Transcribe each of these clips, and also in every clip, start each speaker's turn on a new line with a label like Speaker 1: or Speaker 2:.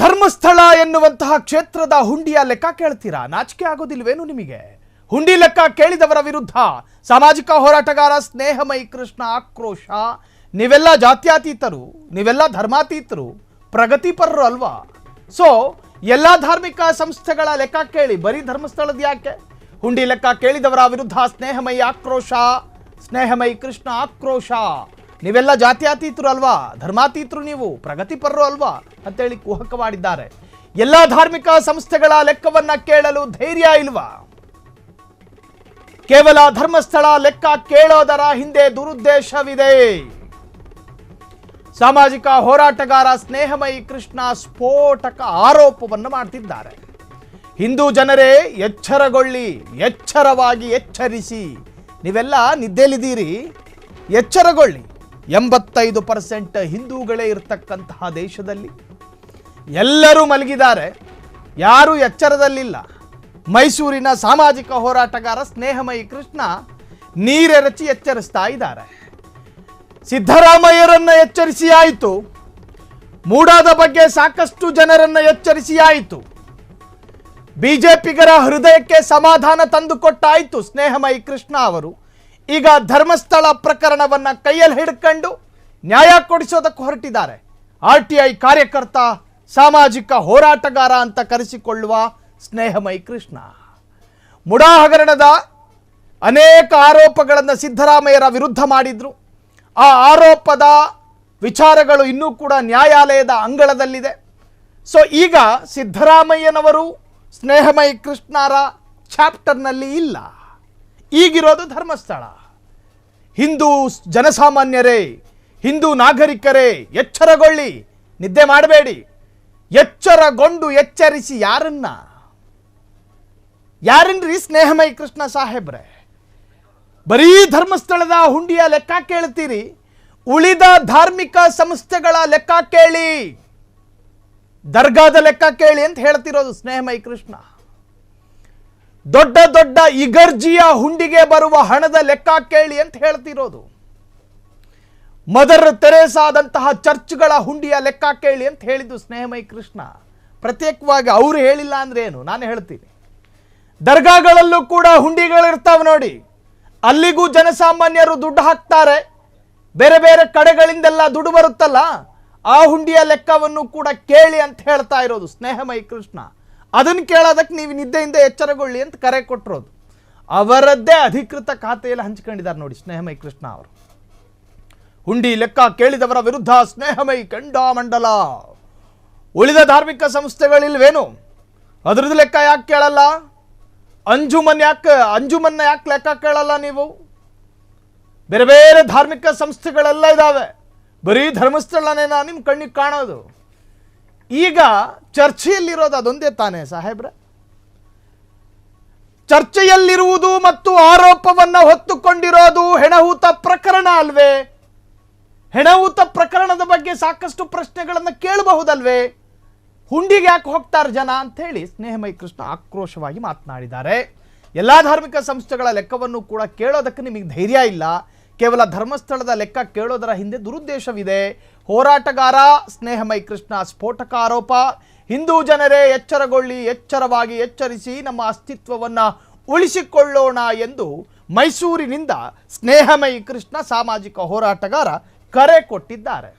Speaker 1: ಧರ್ಮಸ್ಥಳ ಎನ್ನುವಂತಹ ಕ್ಷೇತ್ರದ ಹುಂಡಿಯ ಲೆಕ್ಕ ಕೇಳ್ತೀರಾ? ನಾಚಿಕೆ ಆಗೋದಿಲ್ವೇನು ನಿಮಗೆ? ಹುಂಡಿ ಲೆಕ್ಕ ಕೇಳಿದವರ ವಿರುದ್ಧ ಸಾಮಾಜಿಕ ಹೋರಾಟಗಾರ ಸ್ನೇಹಮಯಿ ಕೃಷ್ಣ ಆಕ್ರೋಶ. ನೀವೆಲ್ಲ ಜಾತ್ಯತೀತರು, ನೀವೆಲ್ಲ ಧರ್ಮಾತೀತರು, ಪ್ರಗತಿಪರರು ಅಲ್ವಾ? ಸೊ ಎಲ್ಲ ಧಾರ್ಮಿಕ ಸಂಸ್ಥೆಗಳ ಲೆಕ್ಕ ಕೇಳಿ, ಬರೀ ಧರ್ಮಸ್ಥಳದ ಯಾಕೆ? ಹುಂಡಿ ಲೆಕ್ಕ ಕೇಳಿದವರ ವಿರುದ್ಧ ಸ್ನೇಹಮಯಿ ಆಕ್ರೋಶ, ಸ್ನೇಹಮಯಿ ಕೃಷ್ಣ ಆಕ್ರೋಶ. ನೀವೆಲ್ಲ ಜಾತ್ಯತೀತರು ಅಲ್ವಾ, ಧರ್ಮಾತೀತರು, ನೀವು ಪ್ರಗತಿಪರರು ಅಲ್ವಾ ಅಂತೇಳಿ ಕುಹಕ ಮಾಡಿದ್ದಾರೆ. ಎಲ್ಲ ಧಾರ್ಮಿಕ ಸಂಸ್ಥೆಗಳ ಲೆಕ್ಕವನ್ನ ಕೇಳಲು ಧೈರ್ಯ ಇಲ್ವಾ? ಕೇವಲ ಧರ್ಮಸ್ಥಳ ಲೆಕ್ಕ ಕೇಳೋದರ ಹಿಂದೆ ದುರುದ್ದೇಶವಿದೆ. ಸಾಮಾಜಿಕ ಹೋರಾಟಗಾರ ಸ್ನೇಹಮಯಿ ಕೃಷ್ಣ ಸ್ಫೋಟಕ ಆರೋಪವನ್ನು ಮಾಡ್ತಿದ್ದಾರೆ. ಹಿಂದೂ ಜನರೇ ಎಚ್ಚರಗೊಳ್ಳಿ, ಎಚ್ಚರವಾಗಿ ಎಚ್ಚರಿಸಿ. ನೀವೆಲ್ಲ ನಿದ್ದೆಲಿದ್ದೀರಿ, ಎಚ್ಚರಗೊಳ್ಳಿ. 85% ಹಿಂದೂಗಳೇ ಇರತಕ್ಕಂತಹ ದೇಶದಲ್ಲಿ ಎಲ್ಲರೂ ಮಲಗಿದ್ದಾರೆ, ಯಾರೂ ಎಚ್ಚರದಲ್ಲಿಲ್ಲ. ಮೈಸೂರಿನ ಸಾಮಾಜಿಕ ಹೋರಾಟಗಾರ ಸ್ನೇಹಮಯಿ ಕೃಷ್ಣ ನೀರೆರಚಿ ಎಚ್ಚರಿಸ್ತಾ ಇದ್ದಾರೆ. ಸಿದ್ದರಾಮಯ್ಯರನ್ನ ಎಚ್ಚರಿಸಿ ಆಯಿತು, ಮೂಡಾದ ಬಗ್ಗೆ ಸಾಕಷ್ಟು ಜನರನ್ನ ಎಚ್ಚರಿಸಿ ಆಯಿತು, ಬಿಜೆಪಿಗರ ಹೃದಯಕ್ಕೆ ಸಮಾಧಾನ ತಂದುಕೊಟ್ಟಾಯಿತು ಸ್ನೇಹಮಯಿ ಕೃಷ್ಣ ಅವರು. ಈಗ ಧರ್ಮಸ್ಥಳ ಪ್ರಕರಣವನ್ನ ಕೈಯಲ್ಲಿ ಹಿಡ್ಕೊಂಡು ನ್ಯಾಯ ಕೊಡಿಸೋದಕ್ಕೆ ಹೊರಟಿದ್ದಾರೆ. RTI ಕಾರ್ಯಕರ್ತ, ಸಾಮಾಜಿಕ ಹೋರಾಟಗಾರ ಅಂತ ಕರೆಸಿಕೊಳ್ಳುವ ಸ್ನೇಹಮಯಿ ಕೃಷ್ಣ ಮುಡಾ ಹಗರಣದ ಅನೇಕ ಆರೋಪಗಳನ್ನು ಸಿದ್ದರಾಮಯ್ಯರ ವಿರುದ್ಧ ಮಾಡಿದ್ರು. ಆ ಆರೋಪದ ವಿಚಾರಗಳು ಇನ್ನೂ ಕೂಡ ನ್ಯಾಯಾಲಯದ ಅಂಗಳದಲ್ಲಿದೆ. ಸೊ ಈಗ ಸಿದ್ದರಾಮಯ್ಯನವರು ಸ್ನೇಹಮಯಿ ಕೃಷ್ಣರ ಚಾಪ್ಟರ್ನಲ್ಲಿ ಇಲ್ಲ. ಈಗಿರೋದು ಧರ್ಮಸ್ಥಳ. ಹಿಂದೂ ಜನಸಾಮಾನ್ಯರೇ, ಹಿಂದೂ ನಾಗರಿಕರೇ, ಎಚ್ಚರಗೊಳ್ಳಿ, ನಿದ್ದೆ ಮಾಡಬೇಡಿ. ಎಚ್ಚರಗೊಂಡು ಎಚ್ಚರಿಸಿ ಯಾರನ್ರಿ ಸ್ನೇಹಮಯಿ ಕೃಷ್ಣ ಸಾಹೇಬ್ರೆ? ಬರೀ ಧರ್ಮಸ್ಥಳದ ಹುಂಡಿಯ ಲೆಕ್ಕ ಕೇಳ್ತೀರಿ, ಉಳಿದ ಧಾರ್ಮಿಕ ಸಂಸ್ಥೆಗಳ ಲೆಕ್ಕ ಕೇಳಿ, ದರ್ಗಾದ ಲೆಕ್ಕ ಕೇಳಿ ಅಂತ ಹೇಳ್ತಿರೋದು ಸ್ನೇಹಮಯಿ ಕೃಷ್ಣ. ದೊಡ್ಡ ದೊಡ್ಡ ಇಗರ್ಜಿಯ ಹುಂಡಿಗೆ ಬರುವ ಹಣದ ಲೆಕ್ಕ ಕೇಳಿ ಅಂತ ಹೇಳ್ತಿರೋದು. ಮದರ್ ತೆರೇಸಾದಂತಹ ಚರ್ಚ್ಗಳ ಹುಂಡಿಯ ಲೆಕ್ಕ ಕೇಳಿ ಅಂತ ಹೇಳಿದ್ದು ಸ್ನೇಹಮಯಿ ಕೃಷ್ಣ. ಪ್ರತ್ಯೇಕವಾಗಿ ಅವರು ಹೇಳಿಲ್ಲ ಅಂದ್ರೆ ಏನು, ನಾನು ಹೇಳ್ತೀನಿ. ದರ್ಗಾಗಳಲ್ಲೂ ಕೂಡ ಹುಂಡಿಗಳಿರ್ತಾವೆ ನೋಡಿ, ಅಲ್ಲಿಗೂ ಜನಸಾಮಾನ್ಯರು ದುಡ್ಡು ಹಾಕ್ತಾರೆ. ಬೇರೆ ಬೇರೆ ಕಡೆಗಳಿಂದೆಲ್ಲ ದುಡ್ಡು ಬರುತ್ತಲ್ಲ, ಆ ಹುಂಡಿಯ ಲೆಕ್ಕವನ್ನು ಕೂಡ ಕೇಳಿ ಅಂತ ಹೇಳ್ತಾ ಇರೋದು ಸ್ನೇಹಮಯಿ ಕೃಷ್ಣ. ಅದನ್ನು ಕೇಳೋದಕ್ಕೆ ನೀವು ನಿದ್ದೆಯಿಂದ ಎಚ್ಚರಗೊಳ್ಳಿ ಅಂತ ಕರೆ ಕೊಟ್ಟಿರೋದು. ಅವರದ್ದೇ ಅಧಿಕೃತ ಖಾತೆಯಲ್ಲಿ ಹಂಚಿಕೊಂಡಿದ್ದಾರೆ ನೋಡಿ ಸ್ನೇಹಮಯಿ ಕೃಷ್ಣ ಅವರು. ಹುಂಡಿ ಲೆಕ್ಕ ಕೇಳಿದವರ ವಿರುದ್ಧ ಸ್ನೇಹಮಯಿ ಕೆಂಡಾಮಂಡಲ. ಉಳಿದ ಧಾರ್ಮಿಕ ಸಂಸ್ಥೆಗಳಿಲ್ವೇನು? ಅದ್ರದ್ದು ಲೆಕ್ಕ ಯಾಕೆ ಕೇಳಲ್ಲ? ಅಂಜುಮನ್ನ ಯಾಕೆ ಲೆಕ್ಕ ಕೇಳಲ್ಲ ನೀವು? ಬೇರೆ ಬೇರೆ ಧಾರ್ಮಿಕ ಸಂಸ್ಥೆಗಳೆಲ್ಲ ಇದ್ದಾವೆ, ಬರೀ ಧರ್ಮಸ್ಥಳನೇನಾ ನಿಮ್ಮ ಕಣ್ಣಿಗೆ ಕಾಣೋದು? ಈಗ ಚರ್ಚೆಯಲ್ಲಿರೋದು ಅದೊಂದೇ ತಾನೇ ಸಾಹೇಬ್ರೆ? ಚರ್ಚೆಯಲ್ಲಿರುವುದು ಮತ್ತು ಆರೋಪವನ್ನ ಹೊತ್ತುಕೊಂಡಿರೋದು ಹೆಣಹೂತ ಪ್ರಕರಣ ಅಲ್ವೇ? ಹೆಣಹೂತ ಪ್ರಕರಣದ ಬಗ್ಗೆ ಸಾಕಷ್ಟು ಪ್ರಶ್ನೆಗಳನ್ನು ಕೇಳಬಹುದಲ್ವೇ? ಹುಂಡಿಗೆ ಯಾಕೆ ಹೋಗ್ತಾರೆ ಜನ ಅಂತ ಹೇಳಿ ಸ್ನೇಹಮಯಿ ಕೃಷ್ಣ ಆಕ್ರೋಶವಾಗಿ ಮಾತನಾಡಿದ್ದಾರೆ. ಎಲ್ಲ ಧಾರ್ಮಿಕ ಸಂಸ್ಥೆಗಳ ಲೆಕ್ಕವನ್ನು ಕೂಡ ಕೇಳೋದಕ್ಕೆ ನಿಮಗೆ ಧೈರ್ಯ ಇಲ್ಲ. ಕೇವಲ ಧರ್ಮಸ್ಥಳದ ಲೆಕ್ಕ ಕೇಳೋದರ ಹಿಂದೆ ದುರುದ್ದೇಶವಿದೆ. ಹೋರಾಟಗಾರ ಸ್ನೇಹಮಯಿ ಕೃಷ್ಣ ಸ್ಫೋಟಕ ಆರೋಪ. ಹಿಂದೂ ಜನರೇ ಎಚ್ಚರಗೊಳ್ಳಿ, ಎಚ್ಚರವಾಗಿ ಎಚ್ಚರಿಸಿ, ನಮ್ಮ ಅಸ್ತಿತ್ವವನ್ನು ಉಳಿಸಿಕೊಳ್ಳೋಣ ಎಂದು ಮೈಸೂರಿನಿಂದ ಸ್ನೇಹಮಯಿ ಕೃಷ್ಣ ಸಾಮಾಜಿಕ ಹೋರಾಟಗಾರ ಕರೆ ಕೊಟ್ಟಿದ್ದಾರೆ.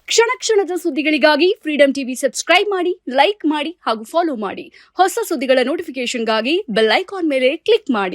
Speaker 2: ಕ್ಷಣ ಕ್ಷಣದ ಸುದ್ದಿಗಳಿಗಾಗಿ ಫ್ರೀಡಂ ಟಿವಿ ಸಬ್ಸ್ಕ್ರೈಬ್ ಮಾಡಿ, ಲೈಕ್ ಮಾಡಿ ಹಾಗೂ ಫಾಲೋ ಮಾಡಿ. ಹೊಸ ಸುದ್ದಿಗಳ ನೋಟಿಫಿಕೇಶನ್ಗಾಗಿ ಬೆಲ್ ಐಕಾನ್ ಮೇಲೆ ಕ್ಲಿಕ್ ಮಾಡಿ.